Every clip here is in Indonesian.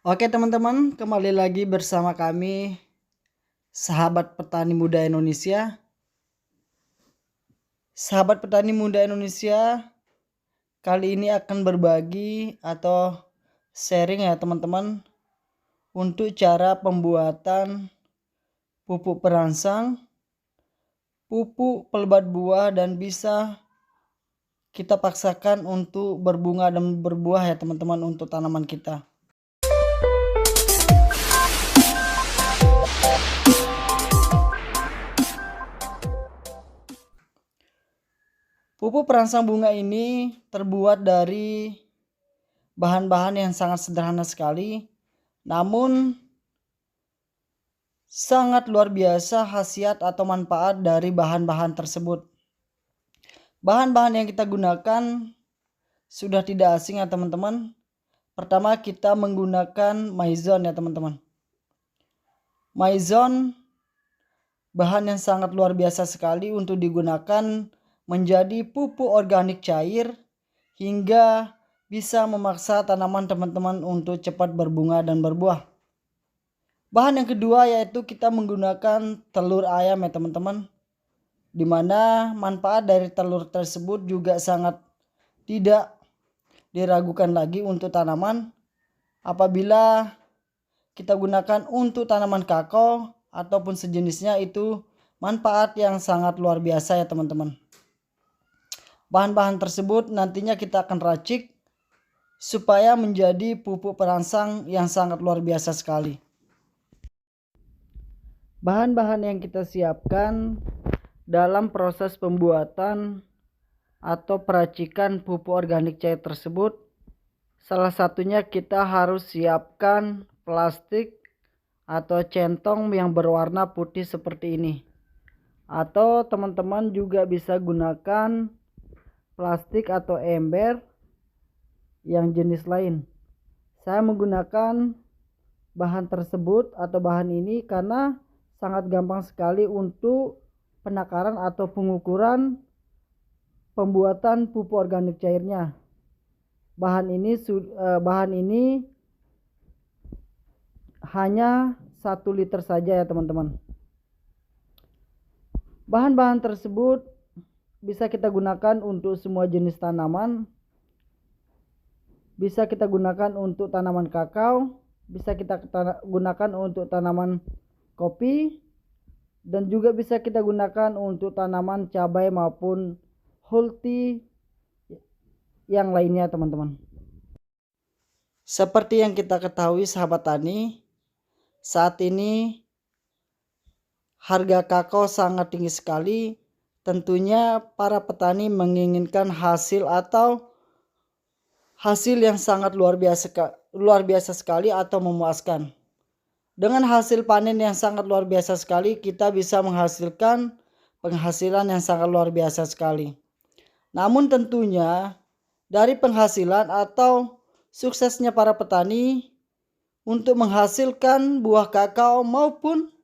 Oke teman-teman, kembali lagi bersama kami sahabat petani muda Indonesia. Sahabat petani muda Indonesia, kali ini akan berbagi atau sharing ya teman-teman untuk cara pembuatan pupuk perangsang, pupuk pelebat buah dan bisa kita paksakan untuk berbunga dan berbuah ya teman-teman untuk tanaman kita. Pupuk perangsang bunga ini terbuat dari bahan-bahan yang sangat sederhana sekali, namun sangat luar biasa khasiat atau manfaat dari bahan-bahan tersebut. Bahan-bahan yang kita gunakan sudah tidak asing ya teman-teman. Pertama kita menggunakan maizon ya teman-teman. Maizon bahan yang sangat luar biasa sekali untuk digunakan menjadi pupuk organik cair hingga bisa memaksa tanaman teman-teman untuk cepat berbunga dan berbuah. Bahan yang kedua yaitu kita menggunakan telur ayam ya teman-teman, dimana manfaat dari telur tersebut juga sangat tidak diragukan lagi untuk tanaman apabila kita gunakan untuk tanaman kakao ataupun sejenisnya. Itu manfaat yang sangat luar biasa ya teman-teman. Bahan-bahan tersebut nantinya kita akan racik supaya menjadi pupuk perangsang yang sangat luar biasa sekali. Bahan-bahan yang kita siapkan dalam proses pembuatan atau peracikan pupuk organik cair tersebut, salah satunya kita harus siapkan plastik atau centong yang berwarna putih seperti ini, atau teman-teman juga bisa gunakan plastik atau ember yang jenis lain. Saya menggunakan bahan tersebut atau bahan ini karena sangat gampang sekali untuk penakaran atau pengukuran pembuatan pupuk organik cairnya. Bahan ini hanya 1 liter saja ya teman-teman. Bahan-bahan tersebut bisa kita gunakan untuk semua jenis tanaman. Bisa kita gunakan untuk tanaman kakao, bisa kita gunakan untuk tanaman kopi, dan juga bisa kita gunakan untuk tanaman cabai maupun hulti yang lainnya teman-teman. Seperti yang kita ketahui sahabat tani, saat ini harga kakao sangat tinggi sekali. Tentunya para petani menginginkan hasil yang sangat luar biasa sekali atau memuaskan. Dengan hasil panen yang sangat luar biasa sekali, kita bisa menghasilkan penghasilan yang sangat luar biasa sekali. Namun tentunya dari penghasilan atau suksesnya para petani untuk menghasilkan buah kakao maupun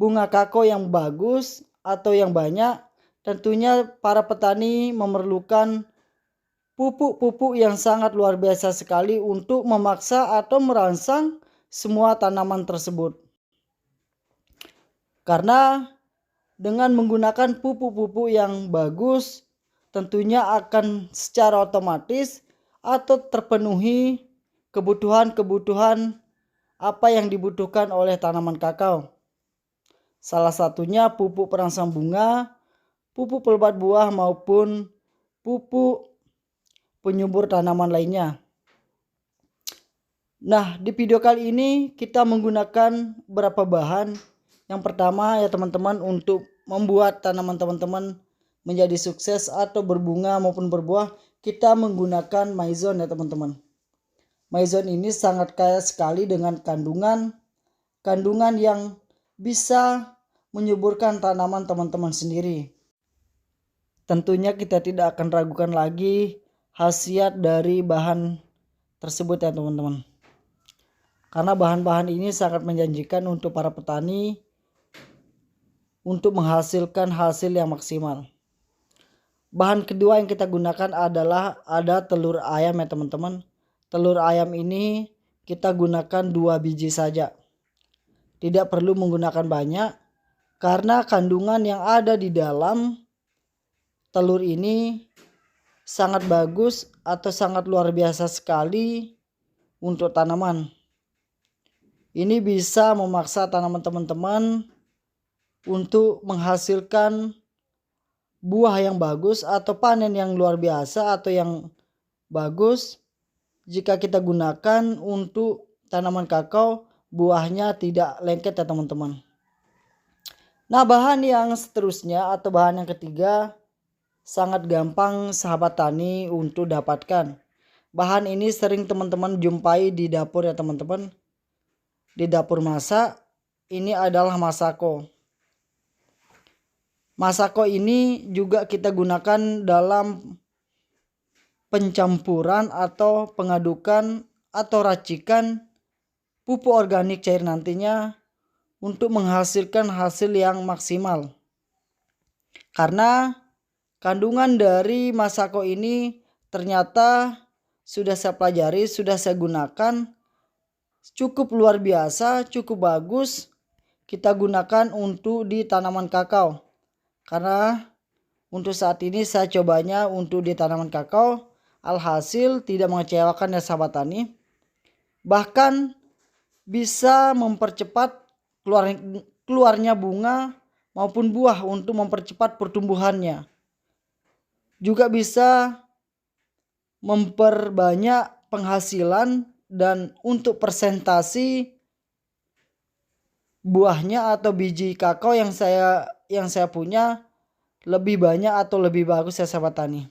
bunga kakao yang bagus atau yang banyak, tentunya para petani memerlukan pupuk-pupuk yang sangat luar biasa sekali untuk memaksa atau merangsang semua tanaman tersebut. Karena dengan menggunakan pupuk-pupuk yang bagus, tentunya akan secara otomatis atau terpenuhi kebutuhan-kebutuhan apa yang dibutuhkan oleh tanaman kakao. Salah satunya pupuk perangsang bunga, pupuk pelebat buah maupun pupuk penyubur tanaman lainnya. Nah, di video kali ini kita menggunakan beberapa bahan. Yang pertama ya teman-teman, untuk membuat tanaman teman-teman menjadi sukses atau berbunga maupun berbuah, kita menggunakan maizon ya teman-teman. Maizon ini sangat kaya sekali dengan kandungan yang bisa menyuburkan tanaman teman-teman sendiri. Tentunya kita tidak akan ragukan lagi khasiat dari bahan tersebut ya teman-teman. Karena bahan-bahan ini sangat menjanjikan untuk para petani untuk menghasilkan hasil yang maksimal. Bahan kedua yang kita gunakan adalah ada telur ayam ya teman-teman. Telur ayam ini kita gunakan 2 biji saja. Tidak perlu menggunakan banyak karena kandungan yang ada di dalam telur ini sangat bagus atau sangat luar biasa sekali untuk tanaman. Ini bisa memaksa tanaman teman-teman untuk menghasilkan buah yang bagus atau panen yang luar biasa atau yang bagus jika kita gunakan untuk tanaman kakao, buahnya tidak lengket ya teman-teman. Nah, bahan yang seterusnya atau bahan yang ketiga sangat gampang sahabat tani untuk dapatkan. Bahan ini sering teman-teman jumpai di dapur ya teman-teman. Di dapur masak, ini adalah masako. Masako ini juga kita gunakan dalam pencampuran atau pengadukan atau racikan pupuk organik cair nantinya untuk menghasilkan hasil yang maksimal. Karena kandungan dari masako ini ternyata sudah saya pelajari, sudah saya gunakan, cukup luar biasa, cukup bagus kita gunakan untuk di tanaman kakao. Karena untuk saat ini saya cobanya untuk di tanaman kakao, alhasil tidak mengecewakan ya sahabat tani. Bahkan bisa mempercepat keluarnya bunga maupun buah untuk mempercepat pertumbuhannya. Juga bisa memperbanyak penghasilan dan untuk persentasi buahnya atau biji kakao yang saya punya lebih banyak atau lebih bagus ya sahabat tani.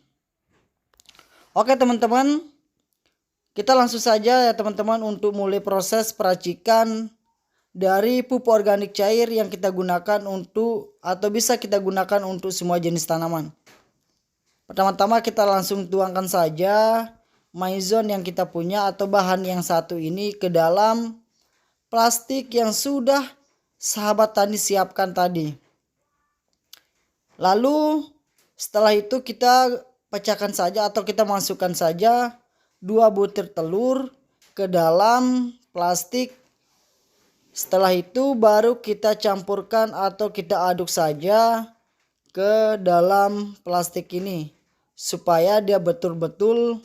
Oke teman-teman, kita langsung saja ya teman-teman untuk mulai proses peracikan dari pupuk organik cair yang kita gunakan untuk atau bisa kita gunakan untuk semua jenis tanaman. Pertama-tama kita langsung tuangkan saja maizon yang kita punya atau bahan yang satu ini ke dalam plastik yang sudah sahabat tani siapkan tadi. Lalu setelah itu kita pecahkan saja atau kita masukkan saja 2 butir telur ke dalam plastik. Setelah itu baru kita campurkan atau kita aduk saja ke dalam plastik ini supaya dia betul-betul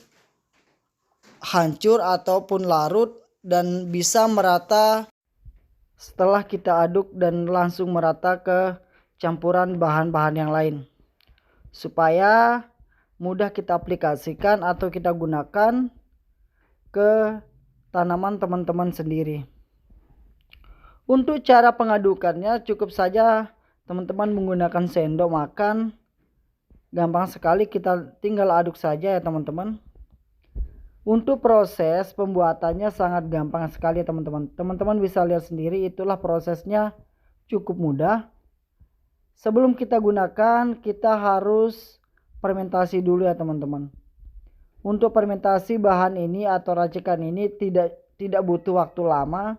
hancur ataupun larut dan bisa merata. Setelah kita aduk dan langsung merata ke campuran bahan-bahan yang lain supaya mudah kita aplikasikan atau kita gunakan ke tanaman teman-teman sendiri. Untuk cara pengadukannya cukup saja teman-teman menggunakan sendok makan. Gampang sekali, kita tinggal aduk saja ya teman-teman. Untuk proses pembuatannya sangat gampang sekali ya teman-teman. Teman-teman bisa lihat sendiri, itulah prosesnya cukup mudah. Sebelum kita gunakan, kita harus fermentasi dulu ya teman-teman. Untuk fermentasi bahan ini atau racikan ini tidak butuh waktu lama.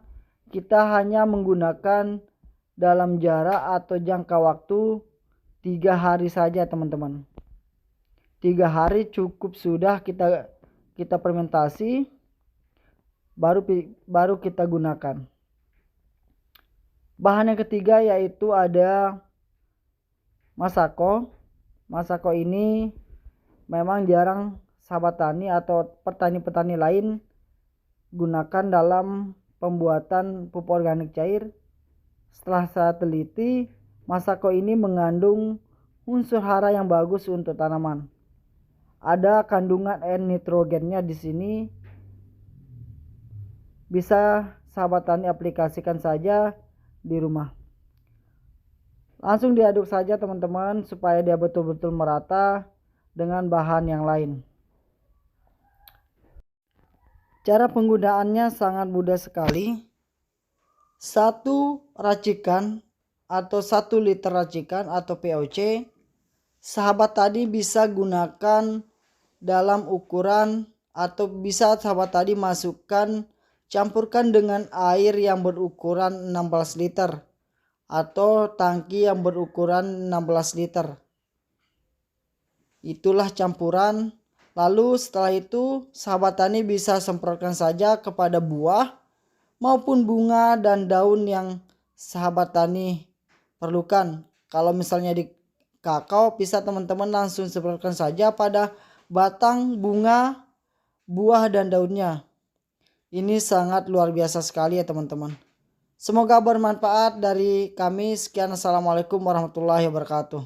Kita hanya menggunakan dalam jarak atau jangka waktu 3 hari saja teman-teman. 3 hari cukup sudah kita fermentasi, baru kita gunakan. Bahan yang ketiga yaitu ada masako. Masako ini memang jarang sahabat tani atau petani-petani lain gunakan dalam pembuatan pupuk organik cair. Setelah saya teliti, masako ini mengandung unsur hara yang bagus untuk tanaman. Ada kandungan N-nitrogennya di sini. Bisa sahabat tani aplikasikan saja di rumah. Langsung diaduk saja teman-teman supaya dia betul-betul merata dengan bahan yang lain. Cara penggunaannya sangat mudah sekali. 1 racikan atau 1 liter racikan atau POC sahabat tadi bisa gunakan dalam ukuran atau bisa sahabat tadi campurkan dengan air yang berukuran 16 liter atau tangki yang berukuran 16 liter. Itulah campuran. Lalu setelah itu sahabat tani bisa semprotkan saja kepada buah maupun bunga dan daun yang sahabat tani perlukan. Kalau misalnya di kakao bisa teman-teman langsung semprotkan saja pada batang, bunga, buah dan daunnya. Ini sangat luar biasa sekali ya teman-teman. Semoga bermanfaat dari kami. Sekian, assalamualaikum warahmatullahi wabarakatuh.